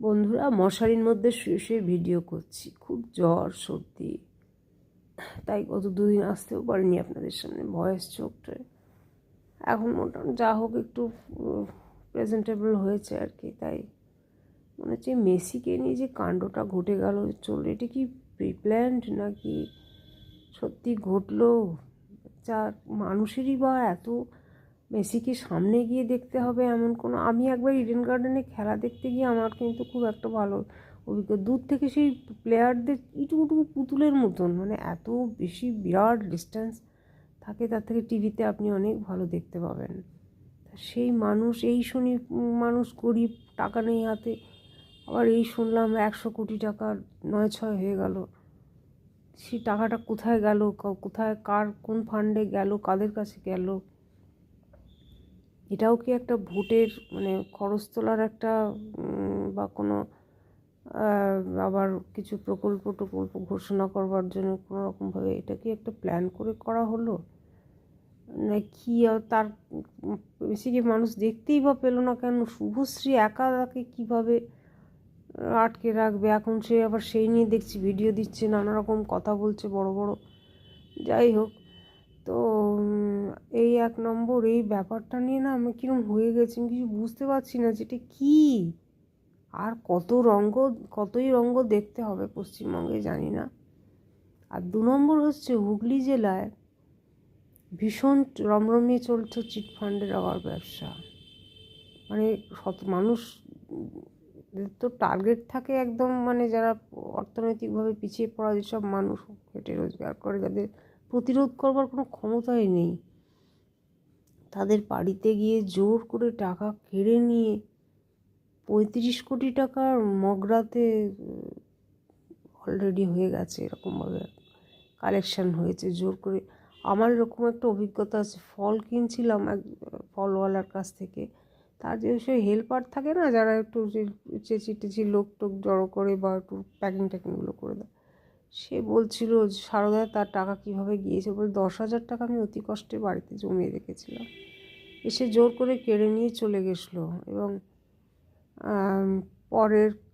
বন্ধুরা, মশারির মধ্যে শুয়ে শুয়ে ভিডিও করছি। খুব জ্বর সর্দি, তাই গত দুদিন আসতেও পারিনি আপনাদের সামনে, ভয়েস চোখটা এখন মোটামুটি যা হোক একটু প্রেজেন্টেবল হয়েছে আর কি। তাই মনে হচ্ছে মেসিকে নিয়ে যে কাণ্ডটা ঘটে গেল, চললে এটা কি প্রিপ্ল্যান্ড নাকি সত্যি ঘটলো? যা মানুষেরই বা এত মেসিকে সামনে গিয়ে দেখতে হবে এমন কোনো, আমি একবার ইডেন গার্ডেনে খেলা দেখতে গিয়ে আমার কিন্তু খুব একটা ভালো অভিজ্ঞতা। দূর থেকে সেই প্লেয়ারদের ইটুকুটুকু পুতুলের মতন, মানে এত বেশি বিরাট ডিস্টেন্স থাকে, তার থেকে টিভিতে আপনি অনেক ভালো দেখতে পাবেন। সেই মানুষ, এই শুনি মানুষ গরিব, টাকা নেই হাতে, আবার এই শুনলাম 100 কোটি টাকা 9-6 হয়ে গেল। সেই টাকাটা কোথায় গেল, কোথায় কার কোন ফান্ডে গেল, কাদের কাছে গেল? এটাও কি একটা ভোটের মানে খরচ তোলার একটা বা কোনো আবার কিছু প্রকল্প ঘোষণা করবার জন্য কোনো রকমভাবে এটা কি একটা প্ল্যান করে করা হলো না কি? তার বেশি কি মানুষ দেখতেই বা পেলো না কেন? শুভশ্রী একা তাকে কীভাবে আটকে রাখবে? এখন সে আবার সেই নিয়ে দেখছি ভিডিও দিচ্ছে, নানা রকম কথা বলছে বড় বড়। যাই হোক, তো এই 1 নম্বর এই ব্যাপারটা নিয়ে না আমি কীরকম হয়ে গেছি, আমি কিছু বুঝতে পারছি না যেটা কী। আর কতই রঙ্গ দেখতে হবে পশ্চিমবঙ্গে জানি না। আর 2 নম্বর হচ্ছে হুগলি জেলায় ভীষণ রমরমিয়ে চলছে চিটফান্ডের আবার ব্যবসা। মানে মানুষ তো টার্গেট থাকে একদম, মানে যারা অর্থনৈতিকভাবে পিছিয়ে পড়া যেসব মানুষ খেটে রোজগার করে, যাদের প্রতিরোধ করবার কোনো ক্ষমতাই নেই, তাদের বাড়িতে গিয়ে জোর করে টাকা কেড়ে নিয়ে 35 কোটি টাকার মগরাতে অলরেডি হয়ে গেছে। এরকমভাবে কালেকশান হয়েছে জোর করে। আমার এরকম একটা অভিজ্ঞতা আছে, ফল কিনছিলাম এক ফলওয়ালার কাছ থেকে। তার যে সে হেল্পার থাকে না, যারা একটু চেঁচি টেচি লোক টোক জড়ো করে বা একটু প্যাকিং ট্যাকিংগুলো করে দেয়, সে বলছিল সারদা তার টাকা কীভাবে গিয়েছে, বলে 10,000 টাকা আমি অতি কষ্টে বাড়িতে জমিয়ে রেখেছিলাম, এসে জোর করে কেড়ে নিয়ে চলে গেছিলো। এবং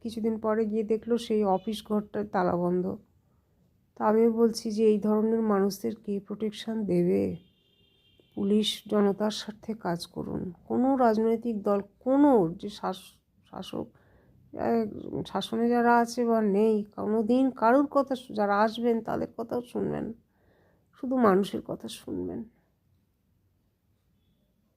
কিছুদিন পরে গিয়ে দেখলো সেই অফিস ঘরটায় তালা বন্ধ। তা আমি বলছি যে এই ধরনের মানুষদের কে প্রোটেকশান দেবে? পুলিশ জনতার স্বার্থে কাজ করুন। কোনো রাজনৈতিক দল, কোনো যে শাসক শাসনে যারা আছে বা নেই, কোনো দিন কারোর কথা, যারা আসবেন তাদের কথাও শুনবেন, শুধু মানুষের কথা শুনবেন।